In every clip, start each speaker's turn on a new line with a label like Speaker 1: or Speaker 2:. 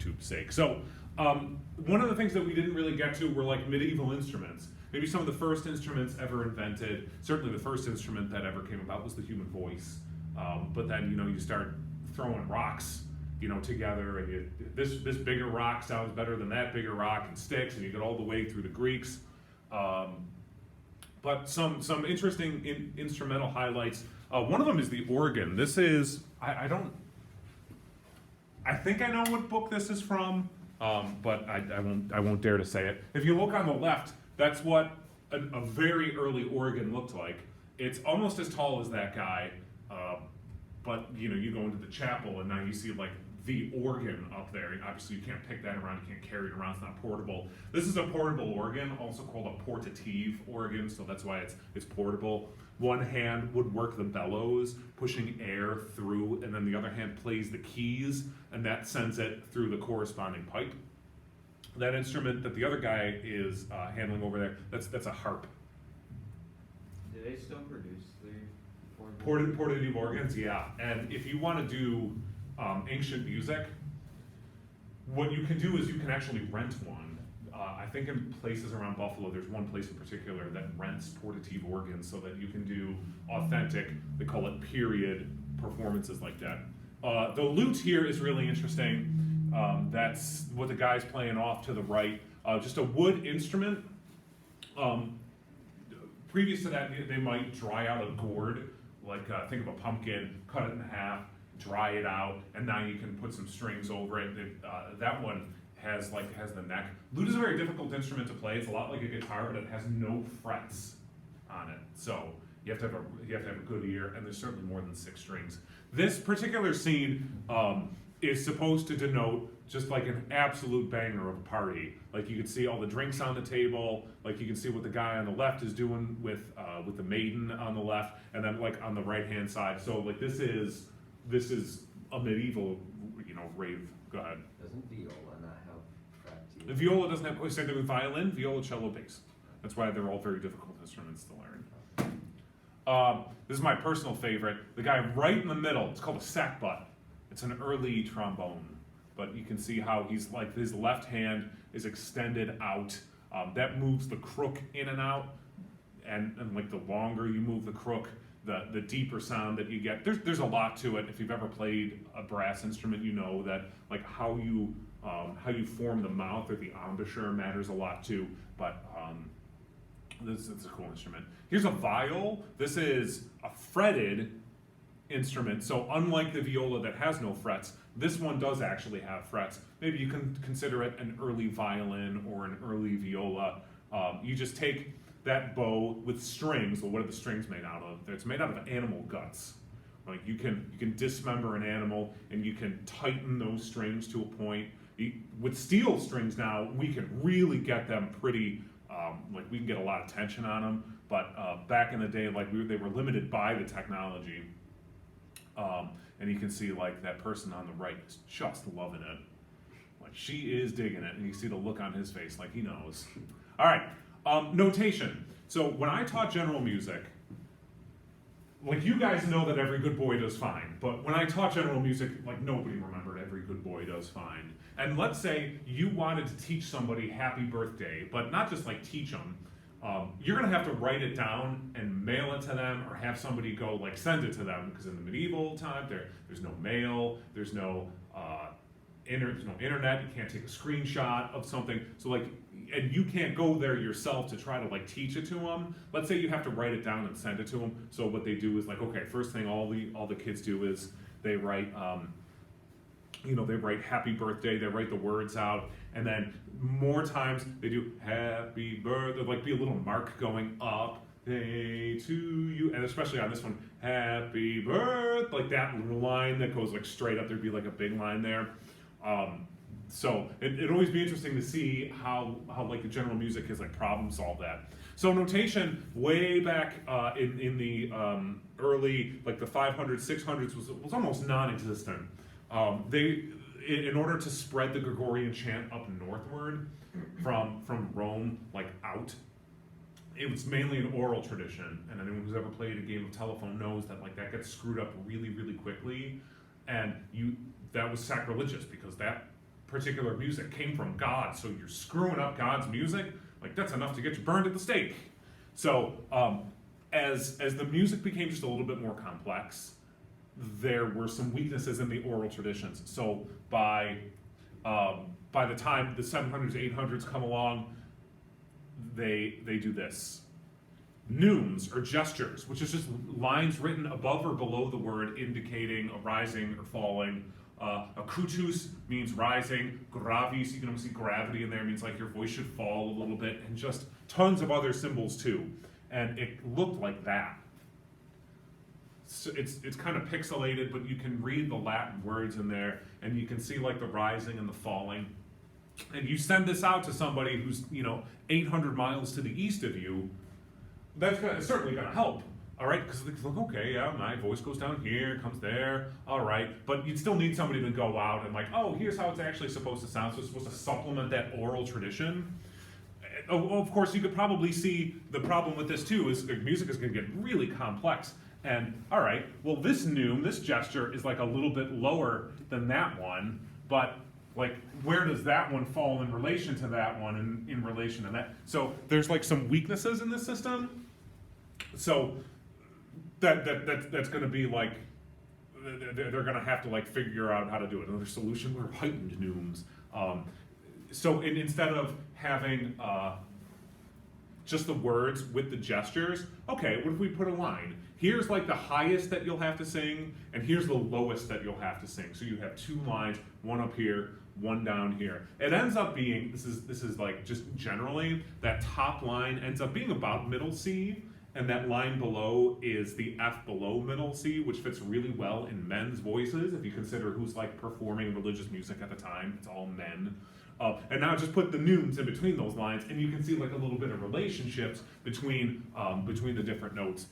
Speaker 1: YouTube's sake. So one of the things that we didn't really get to were like medieval instruments. Maybe some of the first instruments ever invented. Certainly the first instrument that ever came about was the human voice. But then you start throwing rocks together, and this bigger rock sounds better than that bigger rock, and sticks, and you get all the way through the Greeks. But some interesting instrumental highlights. One of them is the organ. This is I think I know what book this is from, but I won't dare to say it. If you look on the left, that's what a very early organ looked like. It's almost as tall as that guy, but you go into the chapel and now you see like the organ up there. Obviously you can't pick that around, you can't carry it around, it's not portable. This is a portable organ, also called a portative organ, so that's why it's portable. One hand would work the bellows, pushing air through, and then the other hand plays the keys, and that sends it through the corresponding pipe. That instrument that the other guy is handling over there, that's a harp.
Speaker 2: Do they still produce the
Speaker 1: Portative organs, yeah. And if you want to do ancient music, what you can do is you can actually rent one. I think in places around Buffalo, there's one place in particular that rents portative organs so that you can do authentic, they call it period performances like that. The lute here is really interesting. That's what the guy's playing off to the right. Just a wood instrument. Previous to that, they might dry out a gourd, like think of a pumpkin, cut it in half, dry it out, and now you can put some strings over it. That one has the neck. Lute is a very difficult instrument to play. It's a lot like a guitar, but it has no frets on it. So you have to have a good ear, and there's certainly more than 6 strings. This particular scene is supposed to denote just like an absolute banger of a party. Like you can see all the drinks on the table, like you can see what the guy on the left is doing with the maiden on the left, and then like on the right hand side. So like this is a medieval rave. Go ahead.
Speaker 2: Doesn't viola not have frets either?
Speaker 1: The viola doesn't have, same thing with violin, viola, cello, bass. That's why they're all very difficult instruments to learn. This is my personal favorite. The guy right in the middle, it's called a sackbut. It's an early trombone, but you can see how he's like, his left hand is extended out. That moves the crook in and out, and like the longer you move the crook, the deeper sound that you get. There's a lot to it. If you've ever played a brass instrument, you know that like how you form the mouth or the embouchure matters a lot too. But this is a cool instrument. Here's a viol. This is a fretted instrument. So unlike the viola that has no frets, this one does actually have frets. Maybe you can consider it an early violin or an early viola. You just take that bow with strings. Well, what are the strings made out of? It's made out of animal guts. Like you can dismember an animal and you can tighten those strings to a point. With steel strings now, we can really get them pretty, like we can get a lot of tension on them. But back in the day, like they were limited by the technology. And you can see like that person on the right is just loving it. Like she is digging it, and you see the look on his face, like he knows. All right, notation. So when I taught general music, like you guys know that Every Good Boy Does Fine, but when I taught general music, like nobody remembered Every Good Boy Does Fine. And let's say you wanted to teach somebody Happy Birthday, but not just like teach them. You're gonna have to write it down and mail it to them, or have somebody go like send it to them, because in the medieval time there's no mail, there's no internet, you can't take a screenshot of something. So like, and you can't go there yourself to try to like teach it to them. Let's say you have to write it down and send it to them. So what they do is like, okay, first thing all the kids do is they write they write Happy Birthday, they write the words out, and then more times they do Happy Birthday, like be a little mark going up, day to you, and especially on this one, Happy Birthday, like that line that goes like straight up, there'd be like a big line there. So it'd always be interesting to see how like the general music is like problem solve that. So notation way back in the early, like the 500s, 600s was almost non-existent. In order to spread the Gregorian chant up northward from Rome, like out, it was mainly an oral tradition. And anyone who's ever played a game of telephone knows that like that gets screwed up really, really quickly. And that was sacrilegious, because that particular music came from God, so you're screwing up God's music, like that's enough to get you burned at the stake. So as the music became just a little bit more complex, there were some weaknesses in the oral traditions. So by the time the 700s, 800s come along, they do this. Neumes, or gestures, which is just lines written above or below the word indicating a rising or falling. Akutus means rising. Gravis, you can almost see gravity in there, means like your voice should fall a little bit, and just tons of other symbols too. And it looked like that. So it's kind of pixelated, but you can read the Latin words in there, and you can see like the rising and the falling. And you send this out to somebody who's 800 miles to the east of you, that's certainly going to help, all right? Because it's like, okay, yeah, my voice goes down here, comes there, all right. But you'd still need somebody to go out and like, oh, here's how it's actually supposed to sound. So it's supposed to supplement that oral tradition. Of course, you could probably see the problem with this too is music is going to get really complex. And all right, well, this neume, this gesture is like a little bit lower than that one, but like, where does that one fall in relation to that one and in relation to that? So there's like some weaknesses in this system. So that's going to be like, they're going to have to like figure out how to do it. Another solution were heightened neumes. So instead of having just the words with the gestures, okay, what if we put a line? Here's like the highest that you'll have to sing, and here's the lowest that you'll have to sing. So you have two lines, one up here, one down here. It ends up being, this is like just generally, that top line ends up being about middle C, and that line below is the F below middle C, which fits really well in men's voices, if you consider who's like performing religious music at the time, it's all men. And now just put the neumes in between those lines, and you can see like a little bit of relationships between the different notes.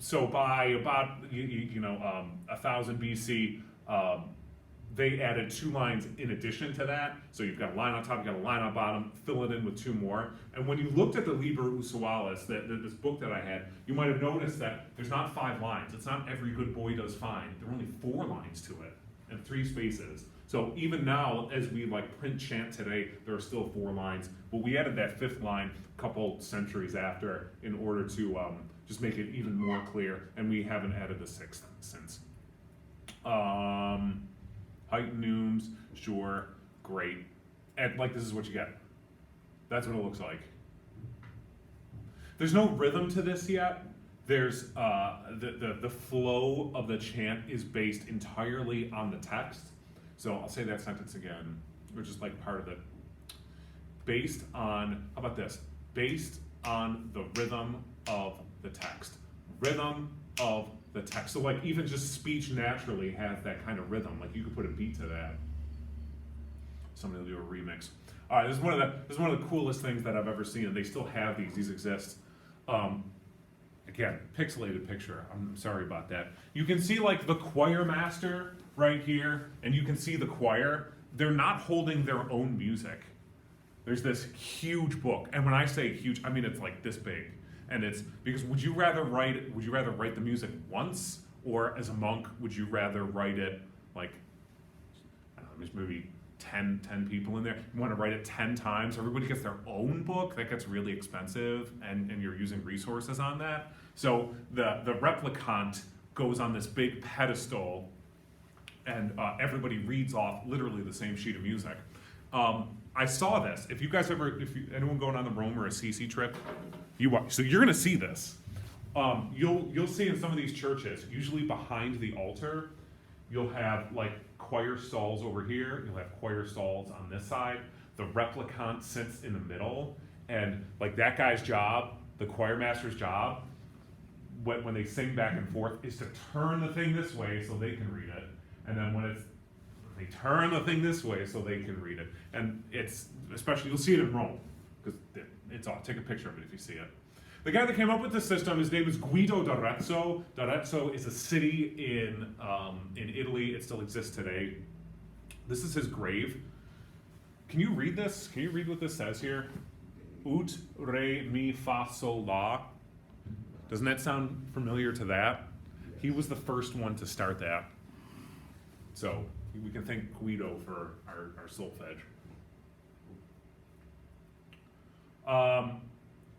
Speaker 1: So by about 1000 BC, they added two lines in addition to that. So you've got a line on top, you've got a line on bottom, fill it in with two more. And when you looked at the Liber Usualis, this book that I had, you might have noticed that there's not 5 lines. It's not every good boy does fine. There are only 4 lines to it and 3 spaces. So even now, as we like print chant today, there are still 4 lines. But we added that 5th line a couple centuries after in order to just make it even more clear. And we haven't added the 6th since. Height neumes, sure, great. And like this is what you get. That's what it looks like. There's no rhythm to this yet. There's the flow of the chant is based entirely on the text. So I'll say that sentence again, which is like part of it. Based on, how about this? Based on the rhythm of the text. Rhythm of the text. So like even just speech naturally has that kind of rhythm. Like you could put a beat to that. Somebody will do a remix. All right, this is one of the coolest things that I've ever seen, and they still have these. These exist. Again, pixelated picture. I'm sorry about that. You can see like the choir master right here, and you can see the choir. They're not holding their own music. There's this huge book, and when I say huge, I mean it's like this big. And it's because would you rather write the music once, or as a monk would you rather write it like, I don't know, there's maybe 10 people in there. You want to write it 10 times. Everybody gets their own book. That gets really expensive, and you're using resources on that. So the replicant goes on this big pedestal, and everybody reads off literally the same sheet of music. I saw this. If anyone going on the Rome or Assisi trip, so you're gonna see this. You'll see in some of these churches, usually behind the altar, you'll have like choir stalls over here. You'll have choir stalls on this side. The replicant sits in the middle, and like that guy's job, the choir master's job, when they sing back and forth, is to turn the thing this way so they can read it, and then they turn the thing this way so they can read it. And it's, especially, you'll see it in Rome, because it's all, take a picture of it if you see it. The guy that came up with the system, his name is Guido d'Arezzo. D'Arezzo is a city in Italy. It still exists today. This is his grave. Can you read this? Can you read what this says here? Ut, re, mi, fa, sol, la. Doesn't that sound familiar to that? He was the first one to start that. So We can thank Guido for our solfege.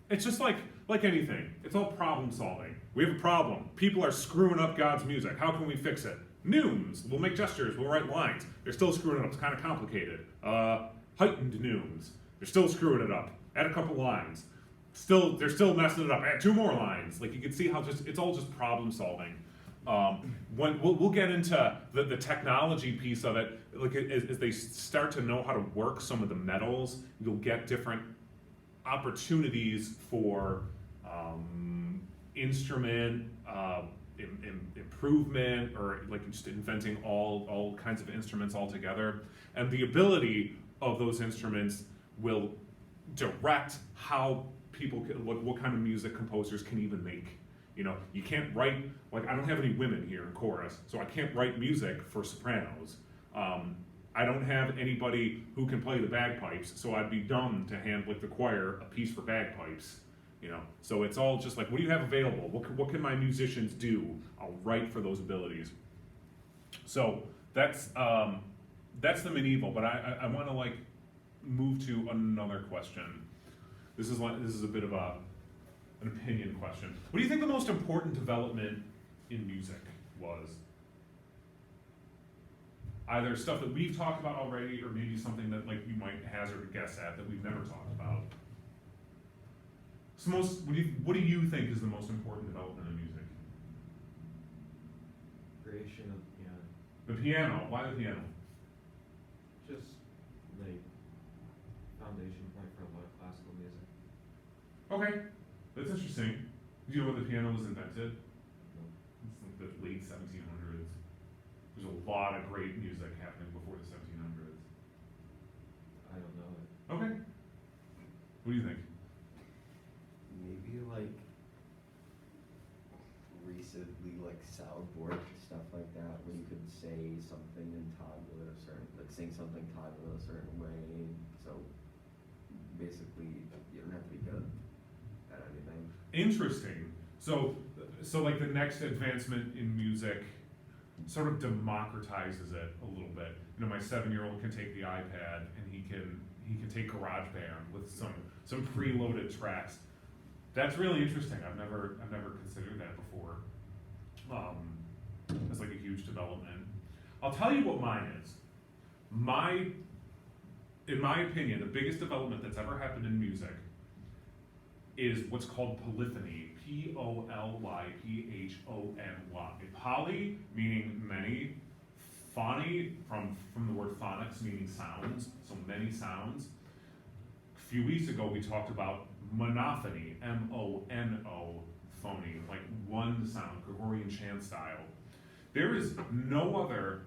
Speaker 1: It's just like anything. It's all problem solving. We have a problem. People are screwing up God's music. How can we fix it? Neumes. We'll make gestures. We'll write lines. They're still screwing it up. It's kind of complicated. Heightened neumes. They're still screwing it up. Add a couple lines. They're still messing it up. Add 2 more lines. Like you can see how it's all just problem solving. When we'll get into the technology piece of it, like as they start to know how to work some of the metals, you'll get different opportunities for instrument improvement, or like just inventing all kinds of instruments altogether. And the ability of those instruments will direct how people what kind of music composers can even make. You know, you can't write, like I don't have any women here in chorus, so I can't write music for sopranos. I don't have anybody who can play the bagpipes, so I'd be dumb to hand like the choir a piece for bagpipes. You know, so it's all just like, what do you have available? What can my musicians do? I'll write for those abilities. So that's the medieval, but I want to like move to another question. This is a bit of an opinion question. What do you think the most important development in music was? Either stuff that we've talked about already, or maybe something that like you might hazard a guess at that we've never talked about. So what do you think is the most important development in music?
Speaker 2: Creation of piano.
Speaker 1: The piano. Why the piano?
Speaker 2: Just like foundation point for a lot of classical music.
Speaker 1: Okay, that's interesting. Do you know when the piano was invented? It's like the late 1700s. There's a lot of great music happening before the 1700s.
Speaker 2: I don't know it.
Speaker 1: Okay. What do you think?
Speaker 3: Maybe like recently like soundboard stuff like that, where you could say something in time with a certain, like sing something timed with a certain way. So basically, you don't have to be good at anything.
Speaker 1: Interesting. So like the next advancement in music sort of democratizes it a little bit. You know, my 7-year-old can take the iPad and he can take GarageBand with some preloaded tracks. That's really interesting. I've never considered that before. As like a huge development. I'll tell you what mine is. In my opinion, the biggest development that's ever happened in music is what's called polyphony. Polyphony. Poly meaning many, phony from the word phonics meaning sounds, so many sounds. A few weeks ago we talked about monophony, M-O-N-O, phony, like one sound, Gregorian chant style. There is no other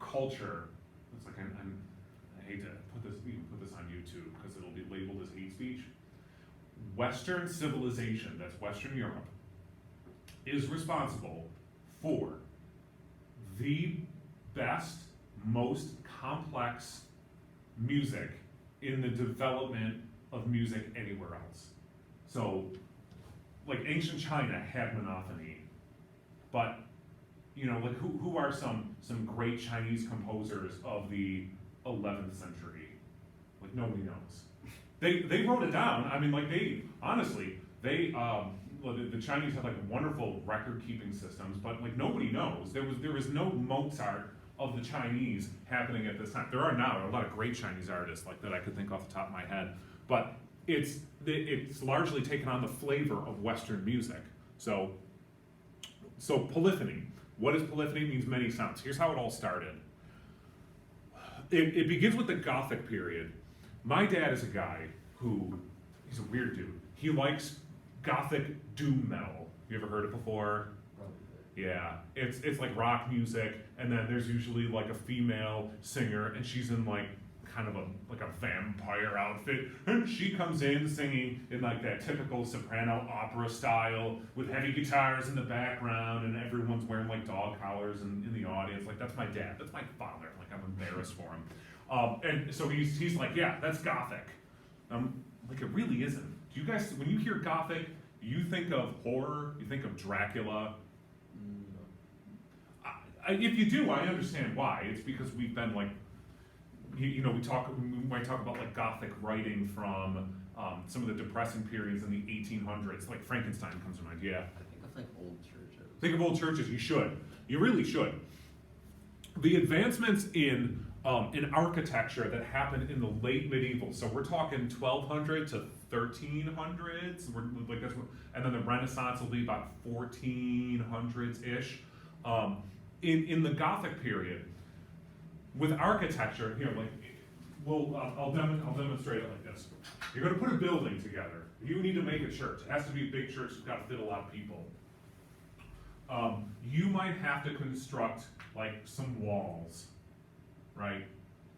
Speaker 1: culture. It's like I hate to put this on YouTube because it'll be labeled as hate speech. Western civilization, that's Western Europe, is responsible for the best, most complex music in the development of music anywhere else. So, like ancient China had monophony, but you know, like who are some great Chinese composers of the 11th century? Like nobody knows. They wrote it down. I mean, like the Chinese had like wonderful record keeping systems, but like nobody knows. There was no Mozart of the Chinese happening at this time. There are now a lot of great Chinese artists like that I could think off the top of my head, but it's largely taken on the flavor of Western music. So polyphony. What is polyphony? It means many sounds. Here's how it all started. It begins with the Gothic period. My dad is a guy he's a weird dude. He likes Gothic doom metal. You ever heard it before?
Speaker 2: Probably.
Speaker 1: Yeah, it's like rock music, and then there's usually like a female singer, and she's in like kind of a vampire outfit, and she comes in singing in like that typical soprano opera style with heavy guitars in the background, and everyone's wearing like dog collars in the audience. Like that's my dad, that's my father. Like I'm embarrassed for him. And so he's like, yeah, that's Gothic. Like it really isn't. Do you guys, when you hear Gothic, you think of horror, you think of Dracula. if you do, I understand why. It's because we've been like, you know, we might talk about like Gothic writing from some of the depressing periods in the 1800s, like Frankenstein comes to mind, yeah.
Speaker 3: I think of like old churches.
Speaker 1: Think of old churches, you should. You really should. The advancements in architecture that happened in the late medieval, so we're talking 1200 to 1300s, like that's what, and then the Renaissance will be about 1400s-ish. In the Gothic period, with architecture, here, like, I'll demonstrate it like this. You're gonna put a building together. You need to make a church. It has to be a big church, it's gotta fit a lot of people. You might have to construct like some walls, right?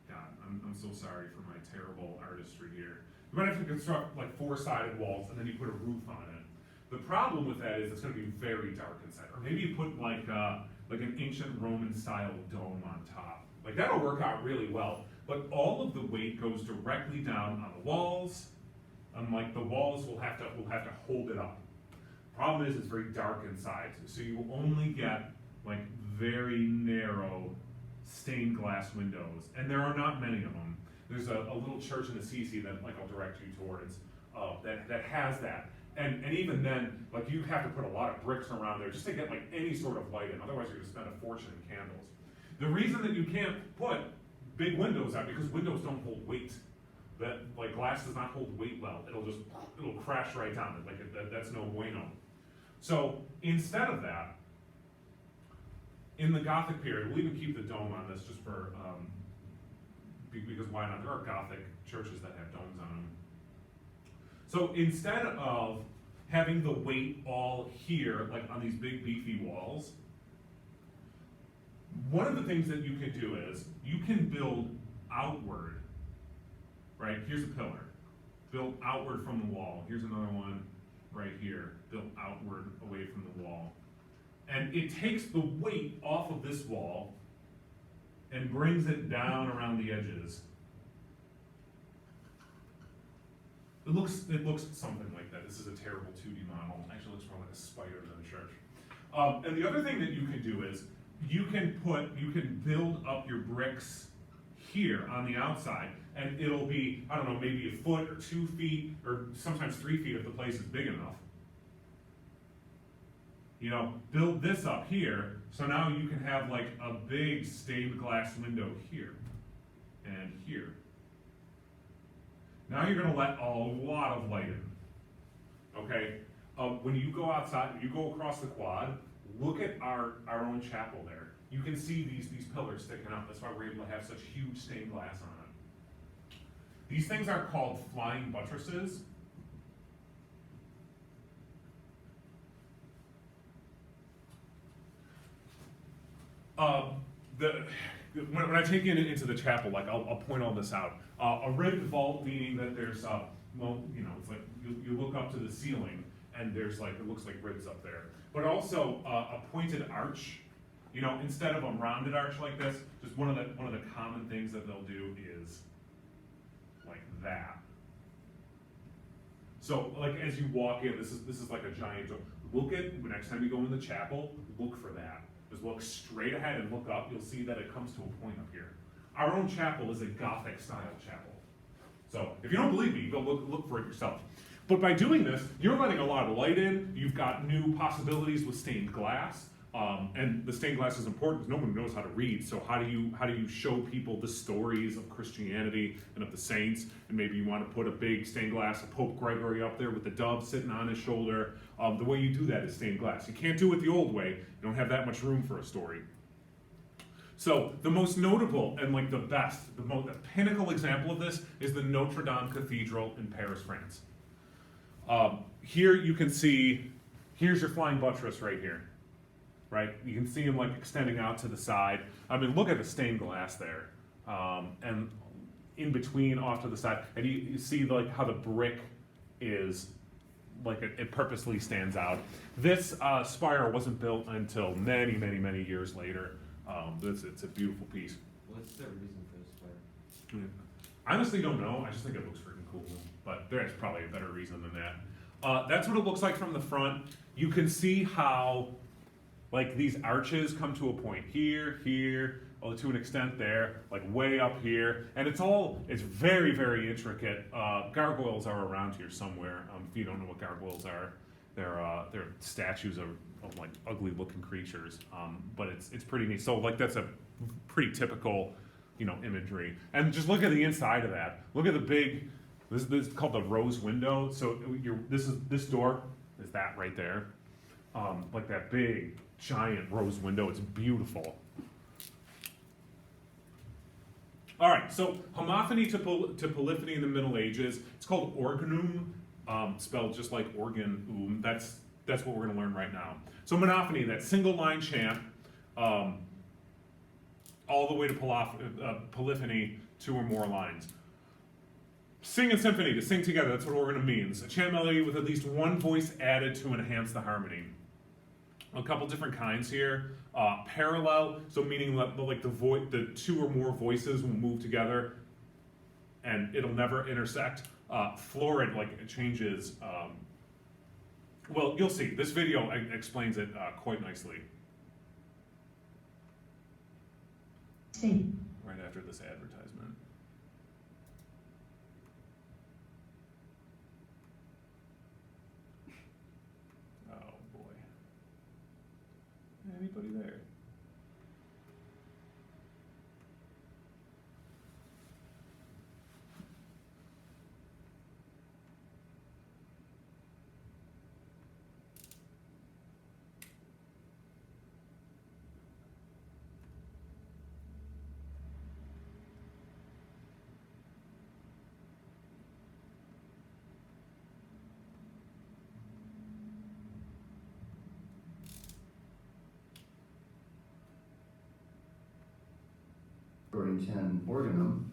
Speaker 1: God, I'm so sorry for my terrible artistry here. You might have to construct like 4-sided walls and then you put a roof on it. The problem with that is it's gonna be very dark inside. Or maybe you put like an ancient Roman style dome on top. Like that'll work out really well. But all of the weight goes directly down on the walls, and like the walls will have to hold it up. Problem is, it's very dark inside, so you will only get like very narrow stained glass windows, and there are not many of them. There's a little church in Assisi that like I'll direct you towards that has that, and even then, like you have to put a lot of bricks around there just to get like any sort of light in. Otherwise, you're gonna spend a fortune in candles. The reason that you can't put big windows out because windows don't hold weight. That like glass does not hold weight well. It'll crash right down. Like that's no bueno. So instead of that, in the Gothic period, we'll even keep the dome on this just for because why not? There are Gothic churches that have domes on them. So instead of having the weight all here, like on these big beefy walls, one of the things that you can do is you can build outward, right? Here's a pillar, build outward from the wall. Here's another one right here, built outward away from the wall. And it takes the weight off of this wall and brings it down around the edges. It looks something like that. This is a terrible 2D model. Actually, it looks more like a spider than a church. And the other thing that you can do is you can build up your bricks here on the outside, and it'll be, I don't know, maybe a foot or 2 feet, or sometimes 3 feet if the place is big enough. You know, build this up here, so now you can have like a big stained glass window here and here. Now you're gonna let a lot of light in, okay? When you go outside, when you go across the quad, look at our own chapel there. You can see these pillars sticking out. That's why we're able to have such huge stained glass on it. These things are called flying buttresses. When I take you into the chapel, like I'll point all this out. A ribbed vault, meaning that there's well, you know, it's like you look up to the ceiling and there's like, it looks like ribs up there. But also a pointed arch. You know, instead of a rounded arch like this, just one of the common things that they'll do is like that. So like as you walk in, this is like a giant door. Look at, next time you go in the chapel, look for that. Just look straight ahead and look up, you'll see that it comes to a point up here. Our own chapel is a Gothic style chapel. So if you don't believe me, go look for it yourself. But by doing this, you're letting a lot of light in, you've got new possibilities with stained glass, and the stained glass is important because no one knows how to read, so how do you show people the stories of Christianity and of the saints? And maybe you want to put a big stained glass of Pope Gregory up there with the dove sitting on his shoulder. The way you do that is stained glass. You can't do it the old way, you don't have that much room for a story. So the most notable and like the best, the pinnacle example of this is the Notre Dame Cathedral in Paris, France. Here you can see, here's your flying buttress right here, right? You can see them like extending out to the side. I mean, look at the stained glass there. And in between off to the side, and you see like how the brick is, like it purposely stands out. This spire wasn't built until many, many, many years later. It's a beautiful piece.
Speaker 2: What's the reason for this fire?
Speaker 1: I honestly don't know. I just think it looks freaking cool. But there's probably a better reason than that. That's what it looks like from the front. You can see how like these arches come to a point here, here, oh, to an extent there, like way up here, and it's very, very intricate. Gargoyles are around here somewhere. If you don't know what gargoyles are, they're statues of like ugly looking creatures, but it's pretty neat. So like that's a pretty typical, imagery. And just look at the inside of that. Look at the big. This is called the rose window. So this door is that right there, like that big giant rose window. It's beautiful. All right, so homophony to polyphony in the Middle Ages. It's called organum, spelled just like organ. That's what we're going to learn right now. So monophony, that single line chant, all the way to polyphony, 2 or more lines. Sing and symphony, to sing together, that's what organum means. A chant melody with at least one voice added to enhance the harmony. A couple different kinds here. Parallel, so meaning like the 2 or more voices will move together and it'll never intersect. Florid, like it changes. Well, you'll see. This video explains it quite nicely. Right after this advertisement. Oh boy. Anybody there?
Speaker 4: Gregorian chant and organum.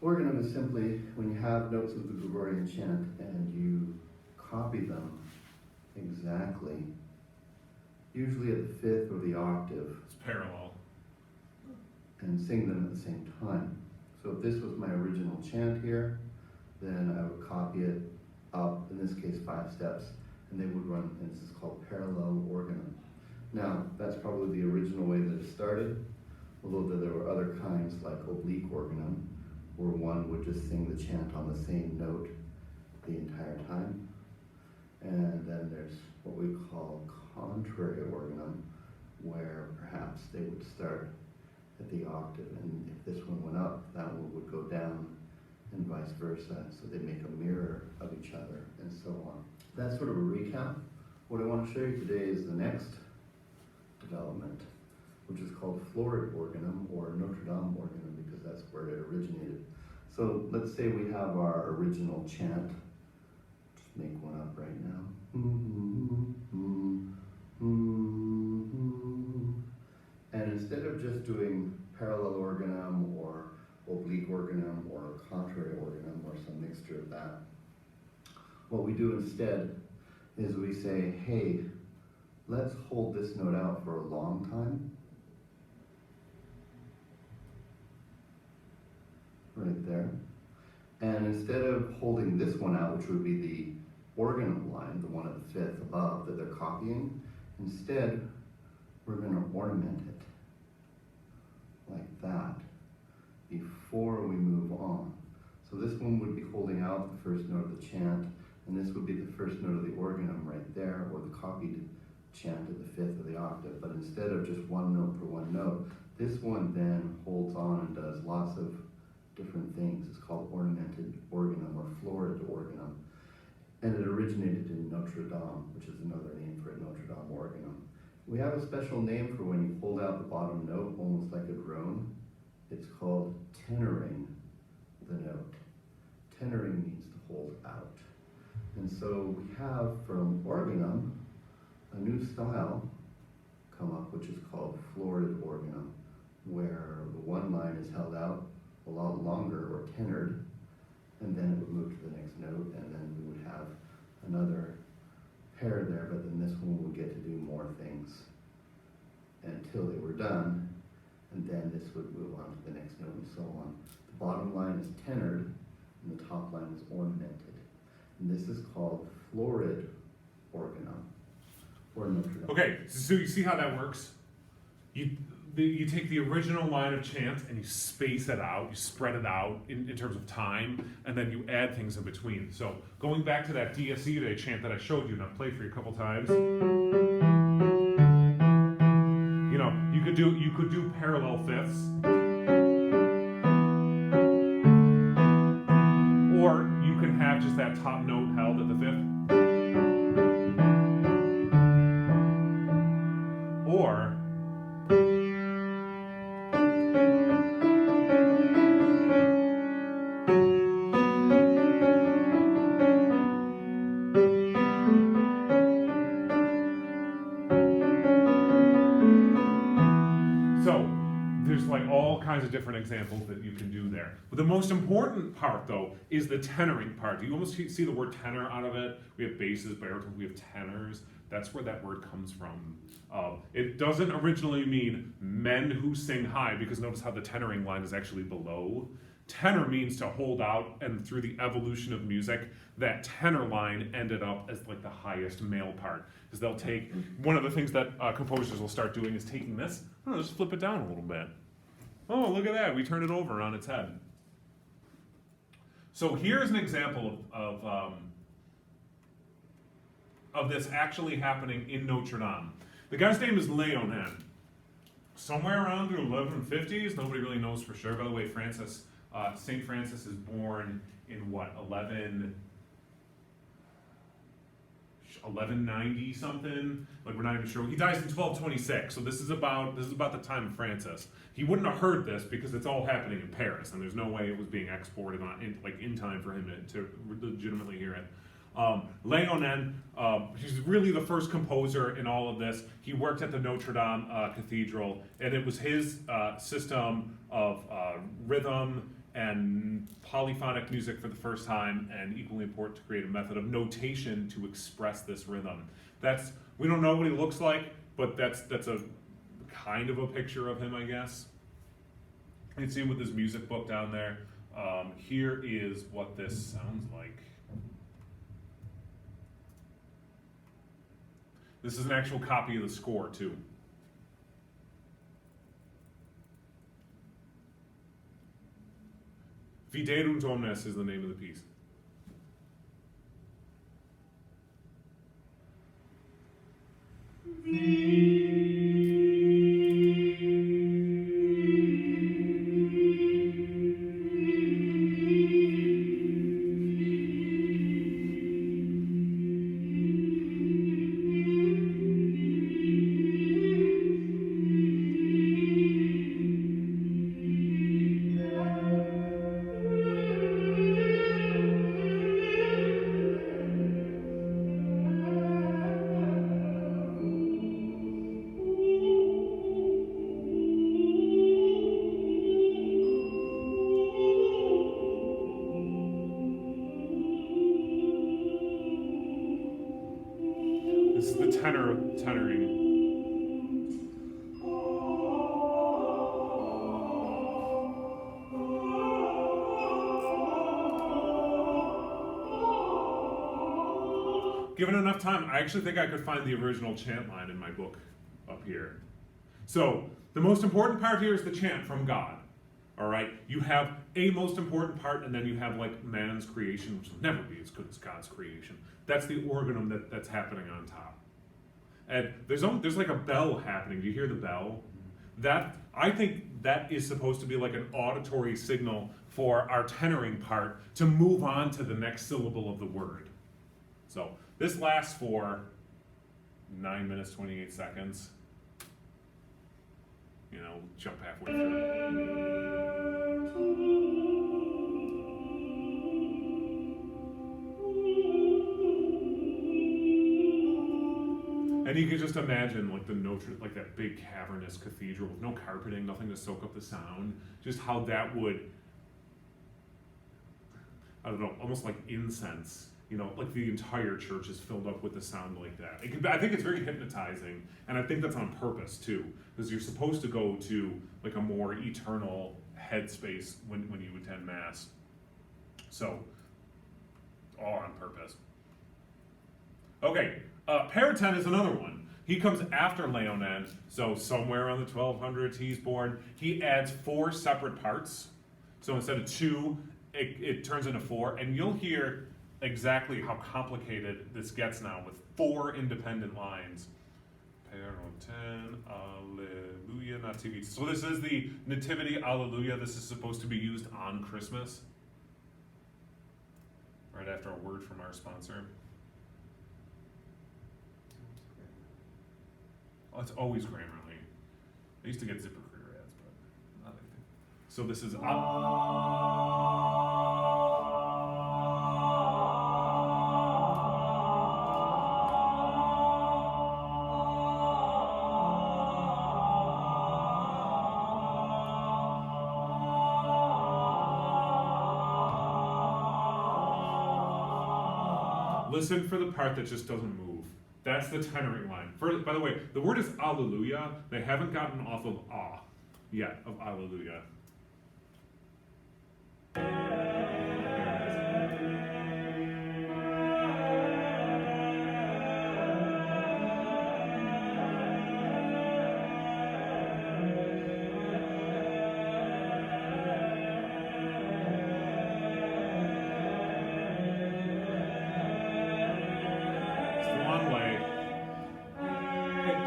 Speaker 4: Organum is simply when you have notes of the Gregorian chant and you copy them exactly, usually at the fifth or the octave,
Speaker 1: It's parallel.
Speaker 4: and sing them at the same time. So if this was my original chant here, then I would copy it up, in this case 5 steps, and they would run, and this is called parallel organum. Now, that's probably the original way that it started, although there were other kinds like oblique organum, where one would just sing the chant on the same note the entire time. And then there's what we call contrary organum, where perhaps they would start at the octave, and if this one went up, that one would go down, and vice versa. So they make a mirror of each other, and so on. That's sort of a recap. What I want to show you today is the next development, which is called florid organum, or Notre Dame organum, because that's where it originated. So let's say we have our original chant. Just make one up right now. And instead of just doing parallel organum or oblique organum or contrary organum or some mixture of that, what we do instead is we say, hey, let's hold this note out for a long time. Right there. And instead of holding this one out, which would be the organum line, the one at the fifth above that they're copying, instead we're going to ornament it like that before we move on. So this one would be holding out the first note of the chant, and this would be the first note of the organum right there, or the copied chant at the fifth of the octave. But instead of just one note per one note, this one then holds on and does lots of different things. It's called ornamented organum or florid organum. And it originated in Notre Dame, which is another name for it, Notre Dame organum. We have a special name for when you hold out the bottom note, almost like a drone. It's called tenoring the note. Tenoring means to hold out. And so we have from organum a new style come up, which is called florid organum, where the one line is held out a lot longer, or tenored, and then it would move to the next note, and then we would have another pair there, but then this one would get to do more things until they were done, and then this would move on to the next note and so on. The bottom line is tenored, and the top line is ornamented. And this is called florid organum, for Notre Dame.
Speaker 1: Okay, so you see how that works? You take the original line of chant and you space it out, you spread it out in terms of time, and then you add things in between. So going back to that Dies Irae chant that I showed you, and I've played for you a couple times. You know, you could do parallel fifths. Or you can have just that top note held at the fifth. Or so there's like all kinds of different examples that you can do there. But the most important part though is the tenoring part. You almost see the word tenor out of it. We have basses, baritones, we have tenors. That's where that word comes from. It doesn't originally mean men who sing high, because notice how the tenoring line is actually below. Tenor means to hold out, and through the evolution of music, that tenor line ended up as like the highest male part. Because they'll take, one of the things that composers will start doing is taking this, just flip it down a little bit. Oh, look at that, we turn it over on its head. So here's an example of this actually happening in Notre Dame. The guy's name is Léonin. Somewhere around the 1150s, nobody really knows for sure. By the way, St. Francis is born in what, 1190 something? Like, we're not even sure. He dies in 1226, so this is about the time of Francis. He wouldn't have heard this because it's all happening in Paris, and there's no way it was being exported in time for him to legitimately hear it. Léonin, he's really the first composer in all of this. He worked at the Notre Dame Cathedral, and it was his system of rhythm and polyphonic music for the first time, and equally important to create a method of notation to express this rhythm. We don't know what he looks like, but that's a kind of a picture of him, I guess. You can see him with his music book down there. Here is what this sounds like. This is an actual copy of the score, too. Viderunt omnes is the name of the piece. This is the tenoring. Given enough time, I actually think I could find the original chant line in my book up here. So, the most important part here is the chant from God. All right? You have a most important part, and then you have like man's creation, which will never be as good as God's creation. That's the organum that's happening on top. And there's like a bell happening. Do you hear the bell? I think that is supposed to be like an auditory signal for our tenoring part to move on to the next syllable of the word. So this lasts for 9 minutes, 28 seconds. Jump halfway through. And you can just imagine like like that big cavernous cathedral with no carpeting, nothing to soak up the sound, just how that would, I don't know, almost like incense, like the entire church is filled up with the sound like that. I think it's very hypnotizing, and I think that's on purpose too, because you're supposed to go to like a more eternal headspace when you attend Mass. So, all on purpose. Okay, Paraten is another one. He comes after Leonen, so somewhere around the 1200s he's born. He adds 4 separate parts. So instead of 2, it turns into 4, and you'll hear exactly how complicated this gets now with 4 independent lines. Peroten, Alleluia, Nativit. So this is the Nativity Alleluia. This is supposed to be used on Christmas. Right after a word from our sponsor. Oh, it's always Grammarly. I used to get ZipRecruiter ads, but not anything. So this is listen for the part that just doesn't move. That's the tenoring line. By the way, the word is Alleluia. They haven't gotten off of yet, of Alleluia.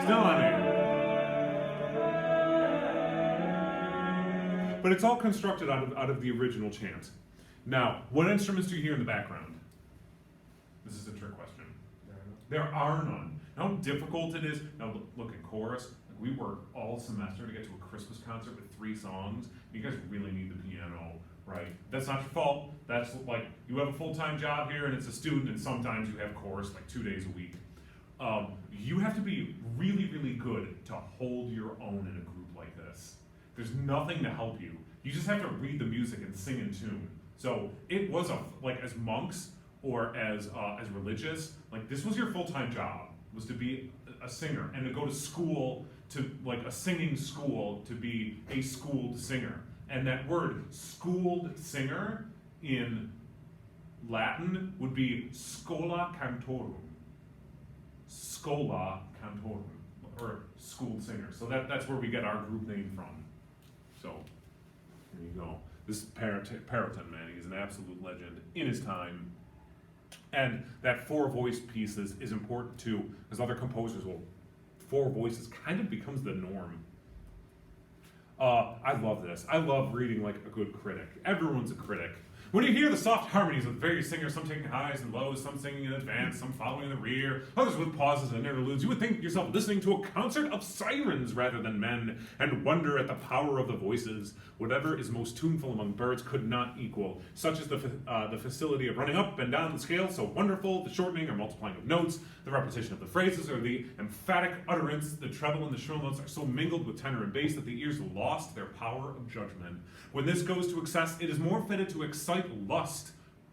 Speaker 1: Still on A. But it's all constructed out of the original chant. Now, what instruments do you hear in the background? This is a trick question. There are none. How difficult it is. Now look at chorus. We work all semester to get to a Christmas concert with 3 songs. You guys really need the piano, right? That's not your fault. That's like, you have a full-time job here and it's a student, and sometimes you have chorus like 2 days a week. You have to be really, really good to hold your own in a group like this. There's nothing to help you. You just have to read the music and sing in tune. So it was like as monks or as religious, like this was your full-time job, was to be a singer and to go to school, to like a singing school, to be a schooled singer. And that word schooled singer in Latin would be schola cantorum. Schola cantorum, or schooled singer. So that's where we get our group name from. So there you go. This is Perotin, man, he's an absolute legend in his time. And that 4-voice piece is important too, because other composers will, 4 voices kind of becomes the norm. I love this. I love reading like a good critic. Everyone's a critic. When you hear the soft harmonies of various singers, some taking highs and lows, some singing in advance, some following in the rear, others with pauses and interludes, you would think yourself listening to a concert of sirens rather than men, and wonder at the power of the voices. Whatever is most tuneful among birds could not equal. Such is the facility of running up and down the scale, so wonderful, the shortening or multiplying of notes, the repetition of the phrases, or the emphatic utterance, the treble and the shrill notes are so mingled with tenor and bass that the ears lost their power of judgment. When this goes to excess, it is more fitted to excite lust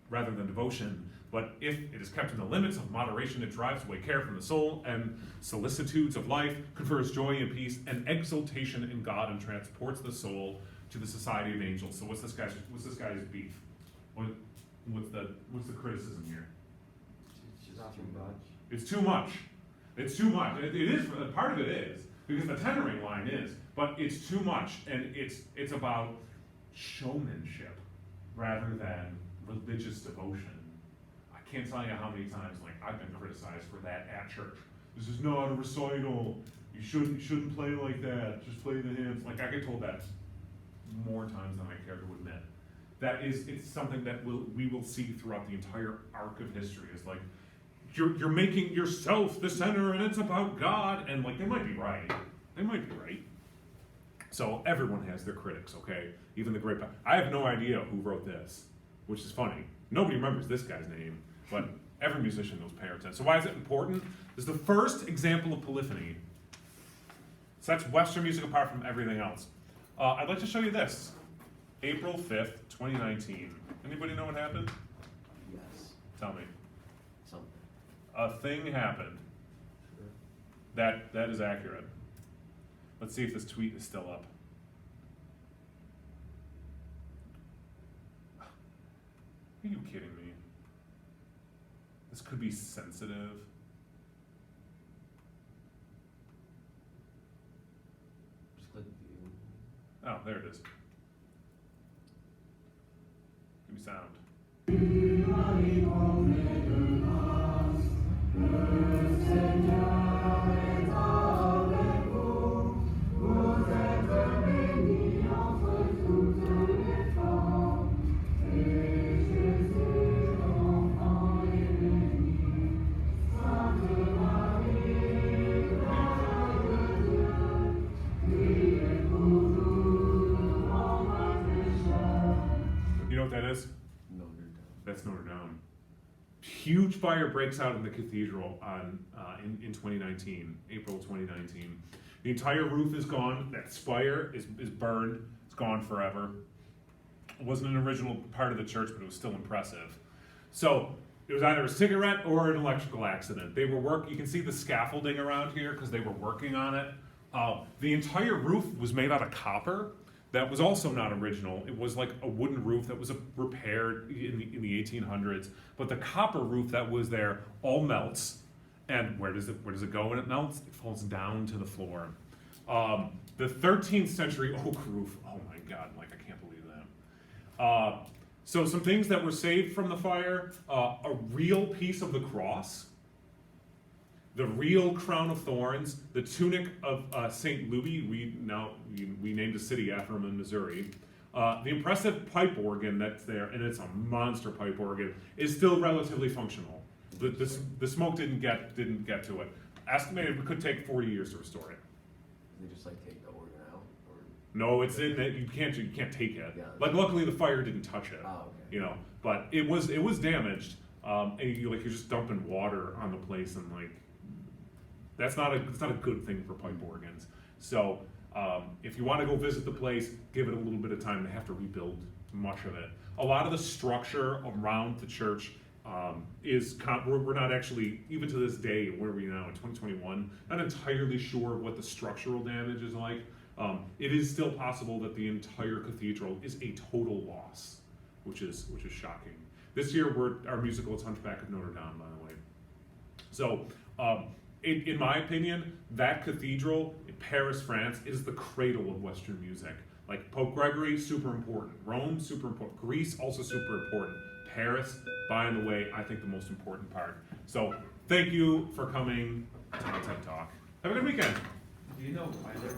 Speaker 1: rather than devotion. But if it is kept in the limits of moderation, it drives away care from the soul, and solicitudes of life, confers joy and peace, and exultation in God, and transports the soul to the society of angels. So what's this guy's beef? What's the criticism here?
Speaker 3: It's just too much.
Speaker 1: It's too much. It's too much. It is, part of it is, because the tenoring line is, but it's too much, and it's about showmanship rather than religious devotion. I can't tell you how many times like I've been criticized for that at church. This is not a recital. You shouldn't play like that. Just play the hymns. Like I get told that more times than I care to admit. It's something that we will see throughout the entire arc of history. Is like you're making yourself the center, and it's about God. And like they might be right. They might be right. So everyone has their critics, okay? Even the great. I have no idea who wrote this, which is funny. Nobody remembers this guy's name, but every musician knows Perotin. So why is it important? This is the first example of polyphony. Sets Western music apart from everything else. I'd like to show you this. April 5th, 2019. Anybody know what happened?
Speaker 3: Yes,
Speaker 1: Tell me.
Speaker 3: something.
Speaker 1: A thing happened. That is accurate. Let's see if this tweet is still up. Are you kidding me? This could be sensitive. Oh, there it is. Give me sound. You know what that is?
Speaker 3: Notre Dame.
Speaker 1: That's Notre Dame. Huge fire breaks out in the cathedral in 2019, April 2019. The entire roof is gone. That spire is burned. It's gone forever. It wasn't an original part of the church, but it was still impressive. So it was either a cigarette or an electrical accident. They were you can see the scaffolding around here because they were working on it. The entire roof was made out of copper. That was also not original. It was like a wooden roof that was repaired in the 1800s. But the copper roof that was there all melts. And where does it go when it melts? It falls down to the floor. The 13th century oak roof. Oh my God! Like I can't believe that. So some things that were saved from the fire: a real piece of the cross, the real crown of thorns, the tunic of St. Louis. We named a city after him in Missouri. The impressive pipe organ that's there, and it's a monster pipe organ, is still relatively functional. The smoke didn't get to it. Estimated it could take 40 years to restore it.
Speaker 3: They just like take the organ out, or
Speaker 1: No, it's in that you can't take it.
Speaker 3: Yeah.
Speaker 1: Like luckily the fire didn't touch it.
Speaker 3: oh, okay.
Speaker 1: You know, but it was damaged. And you're just dumping water on the place, and like it's not a good thing for pipe organs. So if you want to go visit the place, give it a little bit of time. They have to rebuild much of it. A lot of the structure around the church we're not actually, even to this day, where are we now in 2021, not entirely sure what the structural damage is like. It is still possible that the entire cathedral is a total loss, which is shocking. This year our musical is Hunchback of Notre Dame, by the way. So in my opinion, that cathedral in Paris, France, is the cradle of Western music. Like Pope Gregory, super important. Rome, super important. Greece, also super important. Paris, by the way, I think the most important part. So thank you for coming to TED Talk. Have a good weekend.
Speaker 2: Do you know why they're